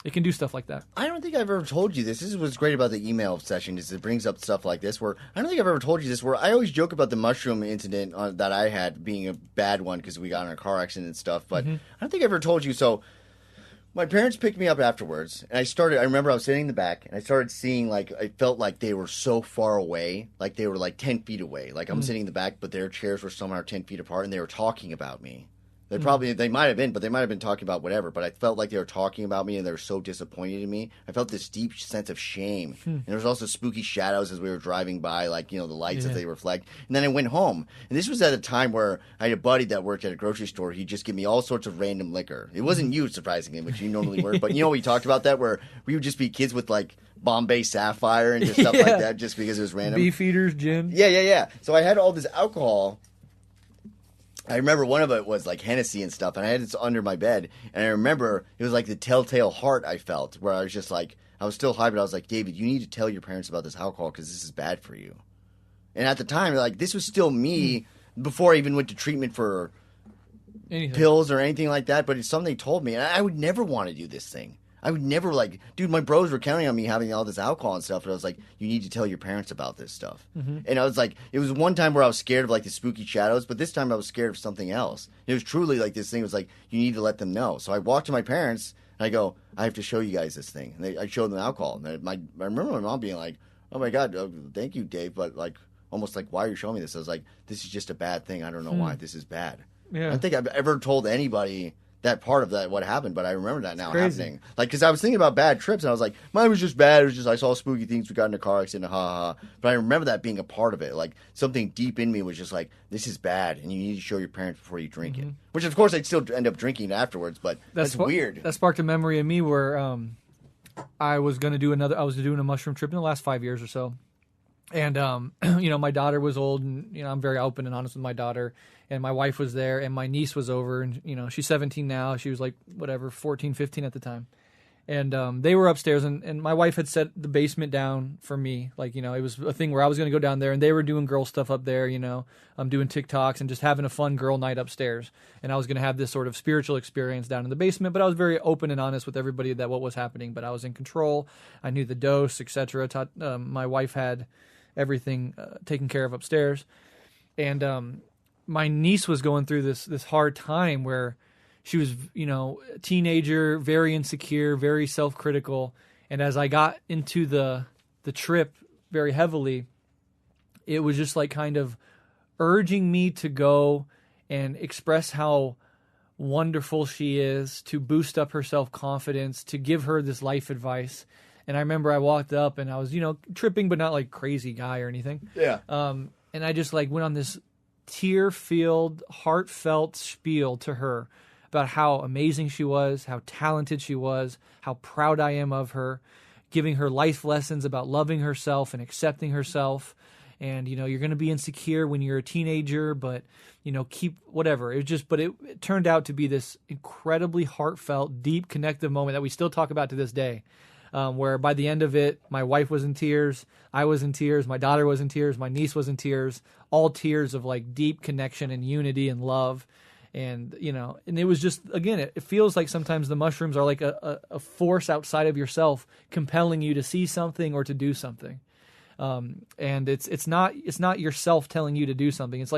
It can do stuff like that. I don't think I've ever told you this. This is what's great about the email session is it brings up stuff like this where I don't think I've ever told you this where I always joke about the mushroom incident that I had being a bad one because we got in a car accident and stuff, but I don't think I ever told you. So my parents picked me up afterwards and I remember I was sitting in the back and I started seeing I felt like they were so far away, like they were like 10 feet away. Like I'm sitting in the back, but their chairs were somehow 10 feet apart and they were talking about me. They might have been, but they might have been talking about whatever. But I felt like they were talking about me and they were so disappointed in me. I felt this deep sense of shame. And there was also spooky shadows as we were driving by, the lights as they reflect. And then I went home. And this was at a time where I had a buddy that worked at a grocery store. He'd just give me all sorts of random liquor. It wasn't you, surprisingly, which you normally were. But we talked about that where we would just be kids with Bombay Sapphire and just stuff like that just because it was random. Beefeaters, gin. Yeah. So I had all this alcohol. I remember one of it was Hennessy and stuff, and I had it under my bed. And I remember it was like the telltale heart I felt, where I was just I was still high, but I was like, David, you need to tell your parents about this alcohol because this is bad for you. And at the time, this was still me before I even went to treatment for pills or anything like that. But it's something they told me, and I would never want to do this thing. I would never dude, my bros were counting on me having all this alcohol and stuff, but I was like, you need to tell your parents about this stuff. And I was it was one time where I was scared of the spooky shadows, but this time I was scared of something else. It was truly this thing was you need to let them know. So I walked to my parents and I go, I have to show you guys this thing. And I showed them alcohol. And I remember my mom being like, oh my God, thank you, Dave. But almost why are you showing me this? I was like, this is just a bad thing. I don't know why this is bad. Yeah. I don't think I've ever told anybody that part of that what happened, but I remember that now happening. Because I was thinking about bad trips, and I was like, mine was just bad. It was just I saw spooky things. We got in a car accident, ha ha ha. But I remember that being a part of it. Something deep in me was just this is bad, and you need to show your parents before you drink it. Which of course I'd still end up drinking afterwards, but that's weird. That sparked a memory in me where I was doing a mushroom trip in the last 5 years or so. And, my daughter was old and, I'm very open and honest with my daughter, and my wife was there and my niece was over and, she's 17 now. She was 14, 15 at the time. And, they were upstairs and my wife had set the basement down for me. It was a thing where I was going to go down there and they were doing girl stuff up there, I'm doing TikToks and just having a fun girl night upstairs. And I was going to have this sort of spiritual experience down in the basement, but I was very open and honest with everybody that what was happening, but I was in control. I knew the dose, etc. My wife had everything taken care of upstairs. And my niece was going through this hard time where she was, a teenager, very insecure, very self-critical. And as I got into the trip very heavily, it was just kind of urging me to go and express how wonderful she is, to boost up her self-confidence, to give her this life advice. And I remember I walked up and I was, tripping, but not crazy guy or anything. Yeah. And I just went on this tear-filled, heartfelt spiel to her about how amazing she was, how talented she was, how proud I am of her, giving her life lessons about loving herself and accepting herself. And, you're going to be insecure when you're a teenager, but, keep whatever. It turned out to be this incredibly heartfelt, deep, connective moment that we still talk about to this day. Where by the end of it, my wife was in tears, I was in tears, my daughter was in tears, my niece was in tears, all tears of deep connection and unity and love. And, and it was just, again, it feels like sometimes the mushrooms are a force outside of yourself compelling you to see something or to do something. And it's not yourself telling you to do something. It's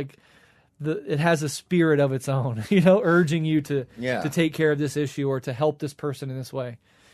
it has a spirit of its own, urging you to take care of this issue or to help this person in this way.